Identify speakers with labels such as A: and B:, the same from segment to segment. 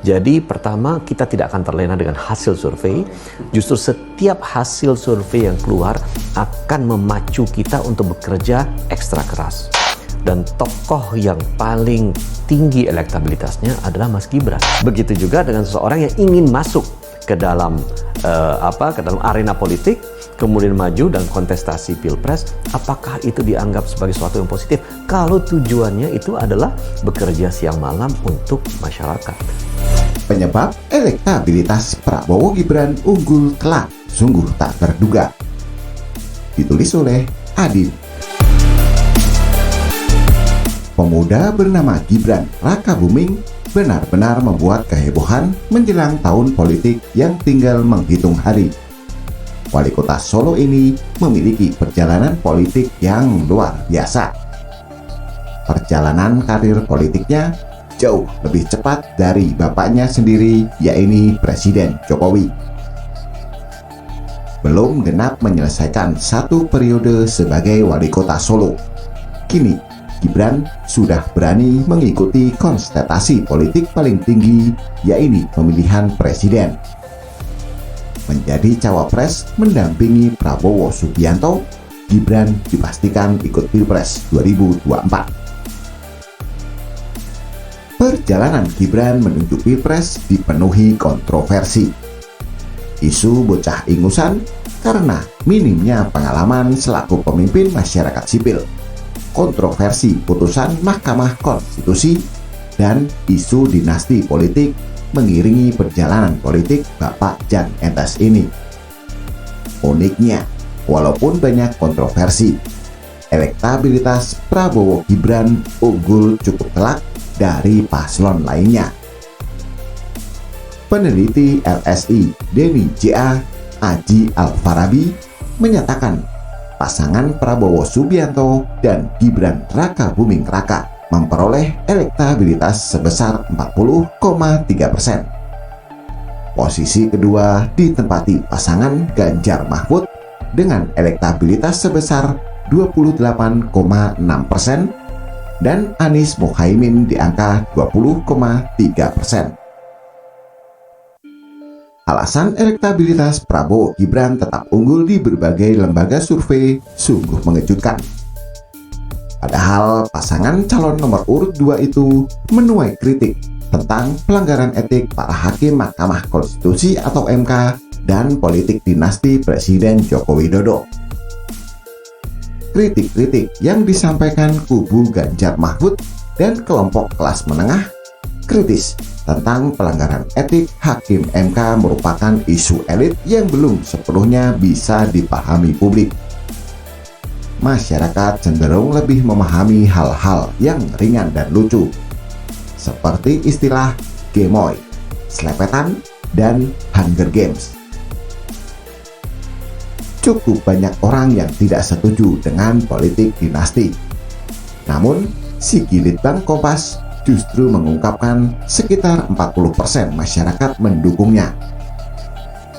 A: Jadi pertama, kita tidak akan terlena dengan hasil survei. Justru setiap hasil survei yang keluar akan memacu kita untuk bekerja ekstra keras. Dan tokoh yang paling tinggi elektabilitasnya adalah Mas Gibran. Begitu juga dengan seseorang yang ingin masuk ke dalam arena politik, kemudian maju dan kontestasi pilpres, apakah itu dianggap sebagai sesuatu yang positif kalau tujuannya itu adalah bekerja siang malam untuk masyarakat?
B: Penyebab elektabilitas Prabowo Gibran unggul kelak sungguh tak terduga. Ditulis oleh Adin. Pemuda bernama Gibran Rakabuming benar-benar membuat kehebohan menjelang tahun politik yang tinggal menghitung hari. Wali kota Solo ini memiliki perjalanan politik yang luar biasa. Perjalanan karir politiknya jauh lebih cepat dari bapaknya sendiri, yaitu Presiden Jokowi. Belum genap menyelesaikan satu periode sebagai wali kota Solo, kini Gibran sudah berani mengikuti kontestasi politik paling tinggi, yaitu pemilihan presiden. Menjadi cawapres mendampingi Prabowo Subianto, Gibran dipastikan ikut Pilpres 2024. Perjalanan Gibran menuju Pilpres dipenuhi kontroversi. Isu bocah ingusan karena minimnya pengalaman selaku pemimpin masyarakat sipil, kontroversi putusan Mahkamah Konstitusi, dan isu dinasti politik mengiringi perjalanan politik Bapak Jan Etes ini. Uniknya, walaupun banyak kontroversi, elektabilitas Prabowo Gibran unggul cukup telak dari paslon lainnya. Peneliti LSI Denny J.A. Aji Alfarabi menyatakan pasangan Prabowo Subianto dan Gibran Rakabuming Raka memperoleh elektabilitas sebesar 40,3%. Posisi kedua ditempati pasangan Ganjar Mahfud dengan elektabilitas sebesar 28,6% dan Anies Muhaimin di angka 20,3%. Alasan elektabilitas Prabowo Gibran tetap unggul di berbagai lembaga survei sungguh mengejutkan. Padahal pasangan calon nomor urut 2 itu menuai kritik tentang pelanggaran etik para hakim Mahkamah Konstitusi atau MK dan politik dinasti Presiden Joko Widodo. Kritik-kritik yang disampaikan kubu Ganjar Mahfud dan kelompok kelas menengah kritis tentang pelanggaran etik hakim MK merupakan isu elit yang belum sepenuhnya bisa dipahami publik. Masyarakat cenderung lebih memahami hal-hal yang ringan dan lucu, seperti istilah gemoy, selepetan, dan Hunger Games. Cukup banyak orang yang tidak setuju dengan politik dinasti. Namun, si Litbang Kompas justru mengungkapkan sekitar 40% masyarakat mendukungnya.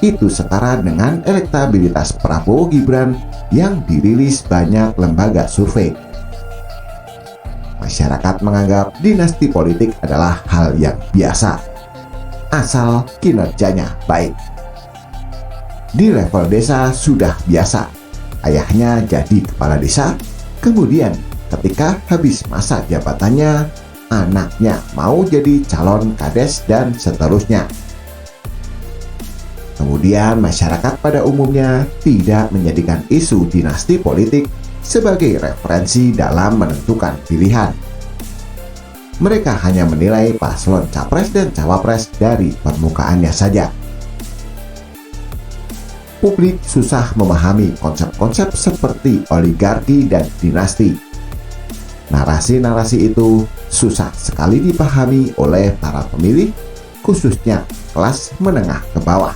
B: Itu setara dengan elektabilitas Prabowo Gibran yang dirilis banyak lembaga survei. Masyarakat menganggap dinasti politik adalah hal yang biasa, asal kinerjanya baik. Di level desa sudah biasa, ayahnya jadi kepala desa, kemudian ketika habis masa jabatannya, anaknya mau jadi calon kades dan seterusnya. Kemudian masyarakat pada umumnya tidak menjadikan isu dinasti politik sebagai referensi dalam menentukan pilihan. Mereka hanya menilai paslon capres dan cawapres dari permukaannya saja. Publik susah memahami konsep-konsep seperti oligarki dan dinasti. Narasi-narasi itu susah sekali dipahami oleh para pemilih, khususnya kelas menengah ke bawah.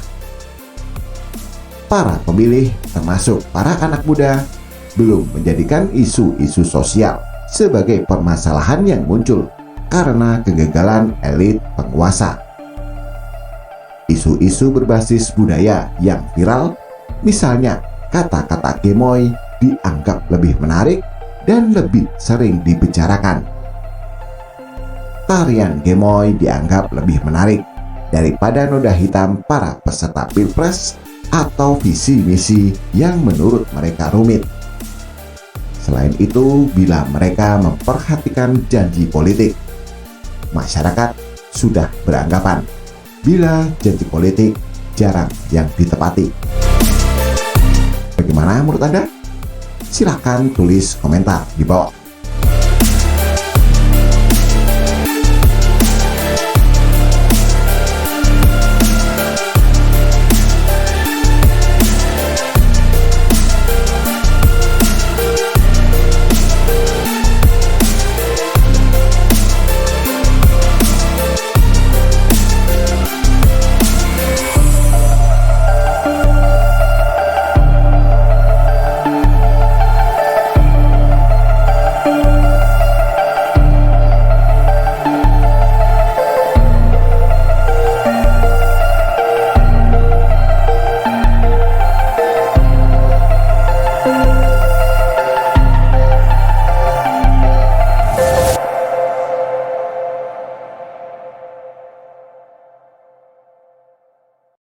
B: Para pemilih, termasuk para anak muda, belum menjadikan isu-isu sosial sebagai permasalahan yang muncul karena kegagalan elit penguasa. Isu-isu berbasis budaya yang viral, misalnya kata-kata gemoy, dianggap lebih menarik dan lebih sering dibicarakan. Tarian gemoy dianggap lebih menarik daripada noda hitam para peserta Pilpres atau visi misi yang menurut mereka rumit. Selain itu, bila mereka memperhatikan janji politik, masyarakat sudah beranggapan bila janji politik jarang yang ditepati. Bagaimana menurut Anda? Silakan tulis komentar di bawah.